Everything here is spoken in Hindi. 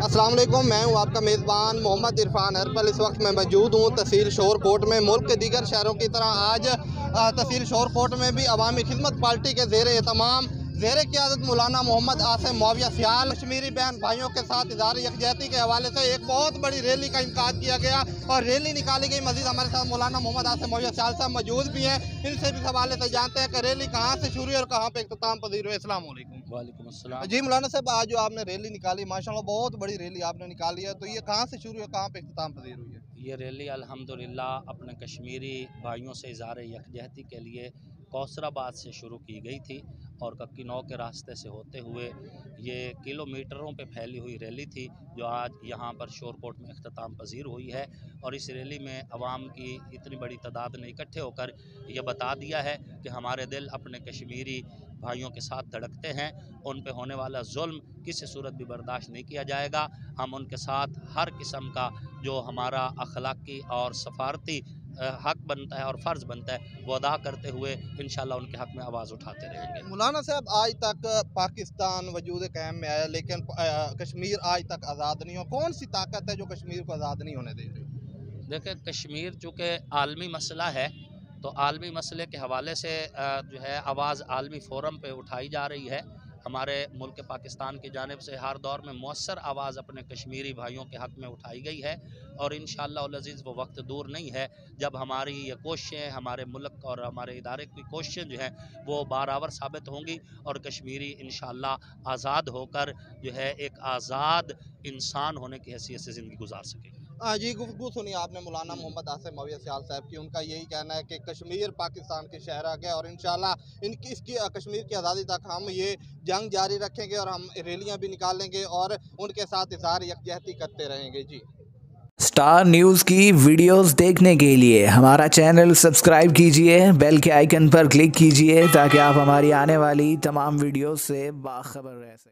अस्सलाम वालेकुम, मैं हूं आपका मेज़बान मोहम्मद इरफान हरपल। इस वक्त मैं मौजूद हूं तहसील शोरकोट में। मुल्क के दीगर शहरों की तरह आज तहसील शोरकोट में भी अवामी खिदमत पार्टी के ज़ेर एहतमाम ज़ेर क़यादत मौलाना मोहम्मद आसिम मौविया सियाल कश्मीरी बहन भाइयों के साथ इज़हार यकजहती के हवाले से एक बहुत बड़ी रैली का इनकाद किया गया और रैली निकाली गई। मज़ीद हमारे साथ मौलाना मोहम्मद आसिम मौविया सियाल साहब मौजूद भी हैं। इनसे भी हवाले से जानते हैं कि रैली कहाँ से शुरू हुई और कहाँ पर इख्तिताम पजीर हुई। अस्सलाम वालेकुम। वालेकुम अस्सलाम। जी मौलाना साहब, आज जो आपने रैली निकाली माशाल्लाह बहुत बड़ी रैली आपने निकाली है, तो ये कहाँ से शुरू है, कहाँ पे इख्तिताम पजीर हुई है? ये रैली अल्हम्दुलिल्लाह अपने कश्मीरी भाइयों से इज़हार यकजहती के लिए कौसराबाद से शुरू की गई थी और कक्की नौ के रास्ते से होते हुए ये किलोमीटरों पे फैली हुई रैली थी जो आज यहाँ पर शोरकोट में इख्तिताम पजीर हुई है। और इस रैली में अवाम की इतनी बड़ी तादाद ने इकट्ठे होकर ये बता दिया है कि हमारे दिल अपने कश्मीरी भाइयों के साथ धड़कते हैं, उन पे होने वाला जुल्म किसी सूरत भी बर्दाश्त नहीं किया जाएगा। हम उनके साथ हर किस्म का जो हमारा अखलाकी और सफारती हक बनता है और फ़र्ज़ बनता है वो अदा करते हुए इंशाल्लाह उनके हक़ में आवाज़ उठाते रहेंगे। मौलाना साहब, आज तक पाकिस्तान वजूद कायम में आया लेकिन कश्मीर आज तक आज़ाद नहीं हो। कौन सी ताकत है जो कश्मीर को आज़ाद नहीं होने दे रही? देखिए, कश्मीर चूँकि आलमी मसला है तो आलमी मसले के हवाले से जो है आवाज़ आलमी फ़ोरम पे उठाई जा रही है। हमारे मुल्क पाकिस्तान की जानिब से हर दौर में मौसर आवाज़ अपने कश्मीरी भाइयों के हक़ में उठाई गई है और इंशाअल्लाह उल अज़ीज़ वो वक्त दूर नहीं है जब हमारी ये कोशिशें, हमारे मुल्क और हमारे इदारे की कोशिशें जो हैं वो बारावर साबित होंगी और कश्मीरी इंशाअल्लाह आज़ाद होकर जो है एक आज़ाद इंसान होने की हैसियत से ज़िंदगी गुजार सकेगी। जी, गुफ्तगू सुनी आपने मौलाना मोहम्मद आसिम मौविया सियाल साहब की। उनका यही कहना है कि कश्मीर पाकिस्तान के शहर आ गया और इंशाल्लाह इसकी कश्मीर की आज़ादी तक हम ये जंग जारी रखेंगे और हम रैलियाँ भी निकालेंगे और उनके साथ इज़हार यकजहती करते रहेंगे। जी, स्टार न्यूज़ की वीडियोस देखने के लिए हमारा चैनल सब्सक्राइब कीजिए, बेल के आइकन पर क्लिक कीजिए ताकि आप हमारी आने वाली तमाम वीडियोस से बाखबर रह सकें।